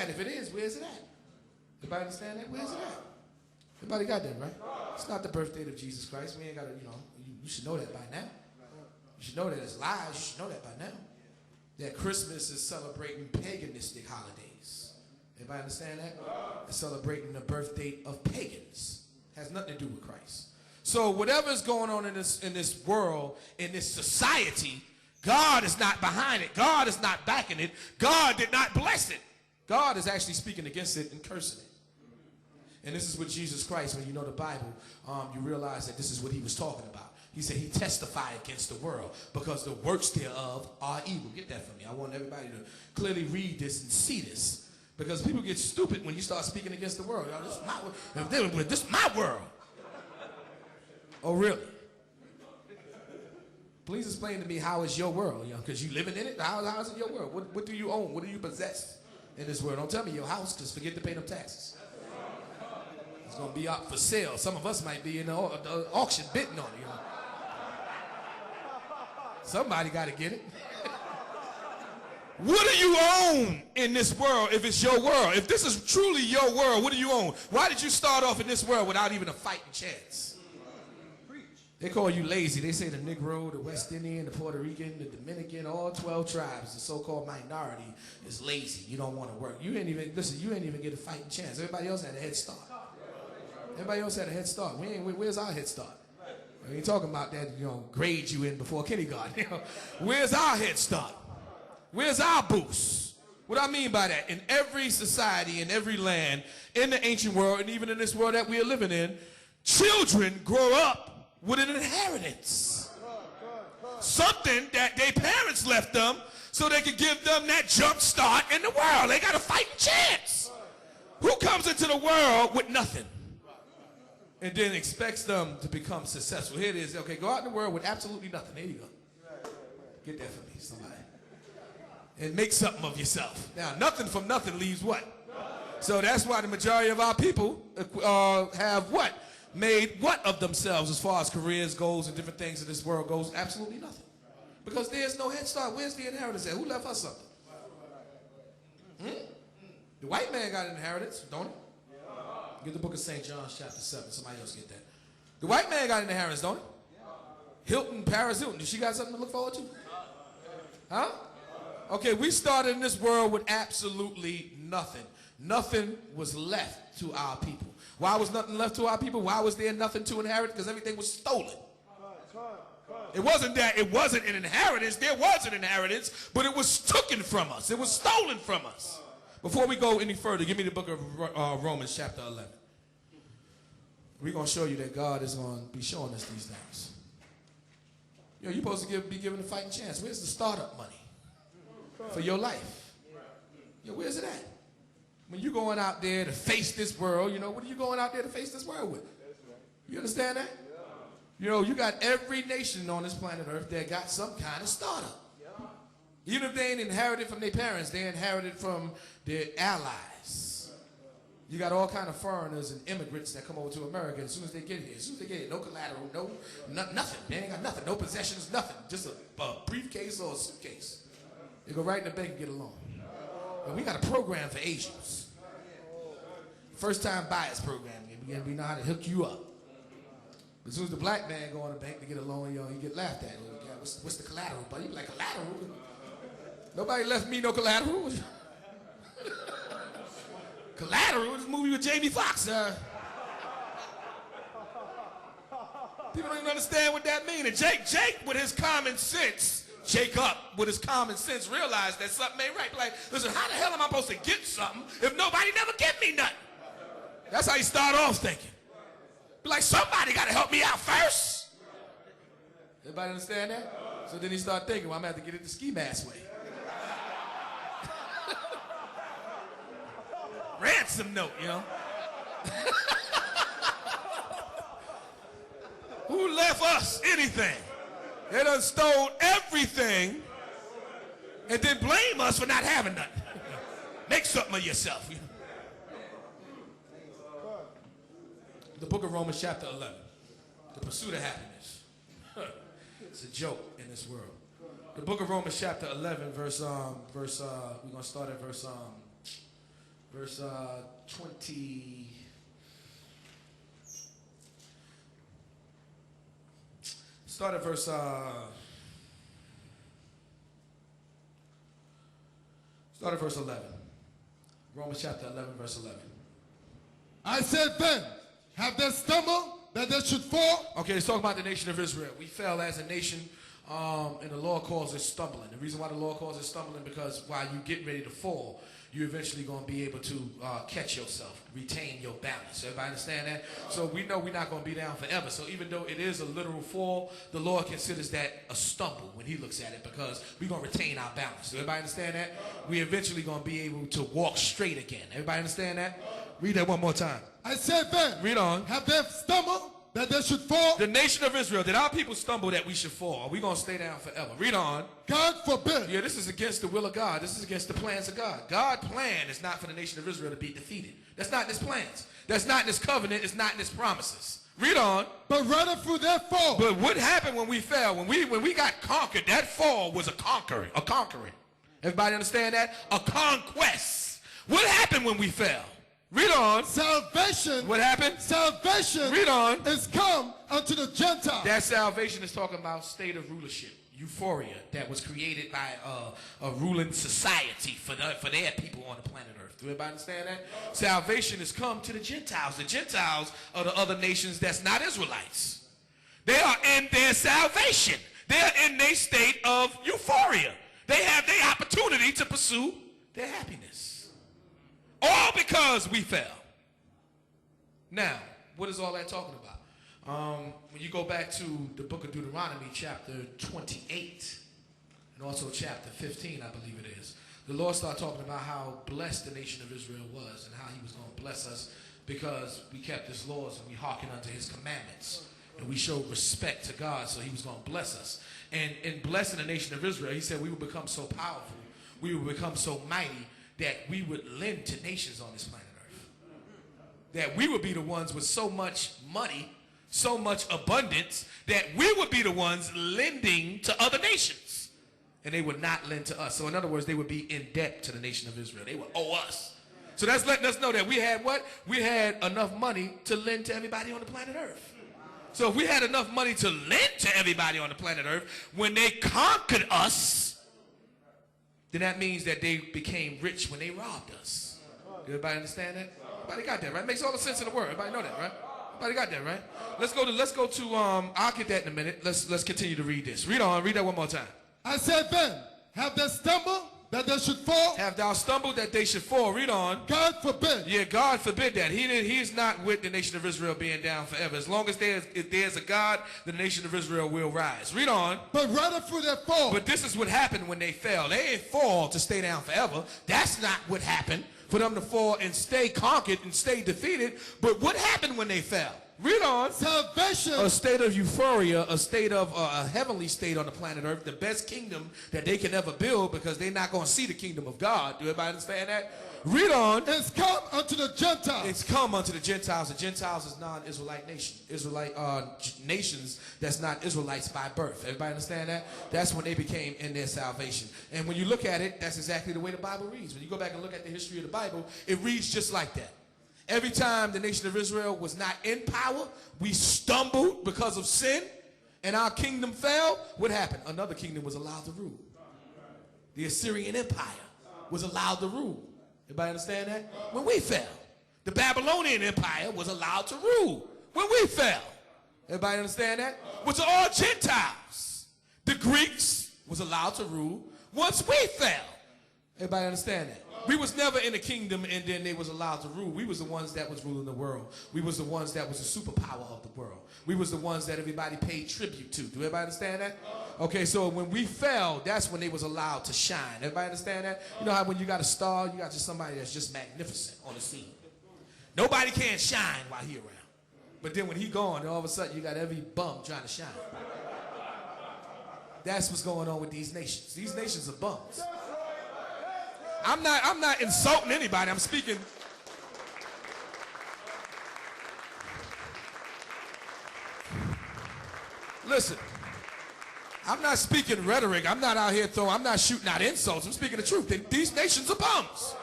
at? If it is, where's it at? Everybody understand that? Where's it at? Everybody got that, right? It's not the birth date of Jesus Christ. We ain't got to, you should know that by now. You should know that it's lies. You should know that by now. That Christmas is celebrating paganistic holidays. Everybody understand that? It's celebrating the birth date of pagans. Has nothing to do with Christ. So whatever's going on in this world, in this society, God is not behind it. God is not backing it. God did not bless it. God is actually speaking against it and cursing it. And this is what Jesus Christ, when you know the Bible, you realize that this is what he was talking about. He said he testified against the world because the works thereof are evil. Get that from me. I want everybody to clearly read this and see this. Because people get stupid when you start speaking against the world. This is my world. This is my world. Oh, really? Please explain to me how is your world, because you living in it. How is it your world? What do you own? What do you possess in this world? Don't tell me your house, because forget to pay them taxes. It's going to be up for sale. Some of us might be in the auction bidding on it. Somebody got to get it. What do you own in this world if it's your world? If this is truly your world, what do you own? Why did you start off in this world without even a fighting chance? They call you lazy. They say the Negro, the West Indian, the Puerto Rican, the Dominican, all 12 tribes, the so-called minority is lazy. You don't want to work. You ain't even, listen, you ain't even get a fighting chance. Everybody else had a head start. Everybody else had a head start. Where's our head start? We ain't talking about that, grade you in before kindergarten. Where's our head start? Where's our boost? What I mean by that, in every society, in every land, in the ancient world, and even in this world that we are living in, children grow up with an inheritance. Something that their parents left them so they could give them that jump start in the world. They got a fighting chance. Who comes into the world with nothing and then expects them to become successful? Here it is. Okay, go out in the world with absolutely nothing. There you go. Get that for me, somebody. And make something of yourself. Now, nothing from nothing leaves what? So that's why the majority of our people have what? Made what of themselves as far as careers, goals, and different things in this world goes? Absolutely nothing. Because there's no head start. Where's the inheritance at? Who left us something? The white man got an inheritance, don't he? Get the book of St. John, chapter 7. Somebody else get that. The white man got an inheritance, don't he? Hilton, Paris Hilton. Did she got something to look forward to? Huh? Okay, we started in this world with absolutely nothing. Nothing was left to our people. Why was nothing left to our people? Why was there nothing to inherit? Because everything was stolen. It wasn't that it wasn't an inheritance. There was an inheritance, but it was taken from us. It was stolen from us. Before we go any further, give me the book of Romans chapter 11. We're going to show you that God is going to be showing us these things. You're supposed to be given a fighting chance. Where's the startup money for your life? Where's it at? When you're going out there to face this world, what are you going out there to face this world with? You understand that? You got every nation on this planet Earth that got some kind of startup. Even if they ain't inherited from their parents, they inherited from their allies. You got all kind of foreigners and immigrants that come over to America as soon as they get here. No collateral, nothing. They ain't got nothing. No possessions, nothing. Just a briefcase or a suitcase. They go right in the bank and get a loan. And we got a program for Asians. First time buyers program. We know how to hook you up. As soon as the black man go in the bank to get a loan, he get laughed at. What's the collateral, buddy? You like collateral? Nobody left me no collateral. Collateral? This movie with Jamie Foxx. People don't even understand what that means. And Jake with his common sense, Jacob with his common sense realized that something ain't right. Like, listen, how the hell am I supposed to get something if nobody never give me nothing? That's how he start off thinking. Be like, somebody got to help me out first. Everybody understand that? So then he start thinking, well, I'm going to have to get it the ski mask way. Ransom note, Who left us anything? They done stole everything and then blame us for not having nothing. Make something of yourself. The book of Romans chapter 11. The pursuit of happiness. It's a joke in this world. The book of Romans chapter 11 we're going to start at verse verse 20. Start at verse. Start at verse 11. Romans chapter 11, verse 11. I said then, have they stumbled that they should fall? Okay, it's talking about the nation of Israel. We fell as a nation, and the Lord calls it stumbling. The reason why the Lord calls it stumbling, because while you get ready to fall, you're eventually going to be able to catch yourself, retain your balance. Everybody understand that? So we know we're not going to be down forever. So even though it is a literal fall, the Lord considers that a stumble when he looks at it, because we're going to retain our balance. Everybody understand that? We're eventually going to be able to walk straight again. Everybody understand that? Read that one more time. I said then, read on. Have they stumbled that they should fall? The nation of Israel, did our people stumble that we should fall? Are we going to stay down forever? Read on. God forbid. Yeah, this is against the will of God. This is against the plans of God. God's plan is not for the nation of Israel to be defeated. That's not in his plans. That's not in his covenant. It's not in his promises. Read on. But rather through their fall. But what happened when we fell? When we got conquered, that fall was a conquering. Everybody understand that? A conquest. What happened when we fell? Read on. Salvation. What happened? Salvation. Read on. Is come unto the Gentiles. That salvation is talking about state of rulership, euphoria that was created by a ruling society for their people on the planet Earth. Do everybody understand that? Salvation has come to the Gentiles. The Gentiles are the other nations that's not Israelites. They are in their salvation. They are in their state of euphoria. They have their opportunity to pursue their happiness. All because we fell. Now, what is all that talking about? When you go back to the book of Deuteronomy, chapter 28, and also chapter 15, I believe it is, the Lord started talking about how blessed the nation of Israel was and how he was going to bless us because we kept his laws and we hearkened unto his commandments. And we showed respect to God, so he was going to bless us. And in blessing the nation of Israel, he said we would become so powerful, we would become so mighty, that we would lend to nations on this planet Earth. That we would be the ones with so much money, so much abundance, that we would be the ones lending to other nations. And they would not lend to us. So in other words, they would be in debt to the nation of Israel. They would owe us. So that's letting us know that we had what? We had enough money to lend to everybody on the planet Earth. So if we had enough money to lend to everybody on the planet Earth, when they conquered us, then that means that they became rich when they robbed us. Everybody understand that? Everybody got that, right? Makes all the sense in the world. Everybody know that, right? Everybody got that, right? Let's go to I'll get that in a minute. Let's continue to read this. Read on. Read that one more time. I said then, have they stumbled that they should fall? Have thou stumbled that they should fall? Read on. God forbid. Yeah, God forbid that. He's not with the nation of Israel being down forever. As long as there's a God, the nation of Israel will rise. Read on. But rather through their fall. But this is what happened when they fell. They didn't fall to stay down forever. That's not what happened, for them to fall and stay conquered and stay defeated. But what happened when they fell? Read on. Salvation. A state of euphoria, a state of a heavenly state on the planet Earth, the best kingdom that they can ever build, because they're not going to see the kingdom of God. Do everybody understand that? Read on. It's come unto the Gentiles. It's come unto the Gentiles. The Gentiles is non-Israelite nation. Israelite nations that's not Israelites by birth. Everybody understand that? That's when they became in their salvation. And when you look at it, that's exactly the way the Bible reads. When you go back and look at the history of the Bible, it reads just like that. Every time the nation of Israel was not in power, we stumbled because of sin, and our kingdom fell. What happened? Another kingdom was allowed to rule. The Assyrian Empire was allowed to rule. Everybody understand that? When we fell. The Babylonian Empire was allowed to rule when we fell. Everybody understand that? Which are all Gentiles. The Greeks was allowed to rule once we fell. Everybody understand that? We was never in a kingdom and then they was allowed to rule. We was the ones that was ruling the world. We was the ones that was the superpower of the world. We was the ones that everybody paid tribute to. Do everybody understand that? Okay, so when we fell, that's when they was allowed to shine. Everybody understand that? You know how when you got a star, you got just somebody that's just magnificent on the scene. Nobody can shine while he around. But then when he gone, all of a sudden you got every bum trying to shine. That's what's going on with these nations. These nations are bums. I'm not insulting anybody. I'm speaking. Listen, I'm not speaking rhetoric. I'm not out here I'm not shooting out insults. I'm speaking the truth. These nations are bums.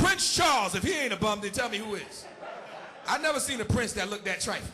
Prince Charles. If he ain't a bum, then tell me who is. I never seen a prince that looked that trifling.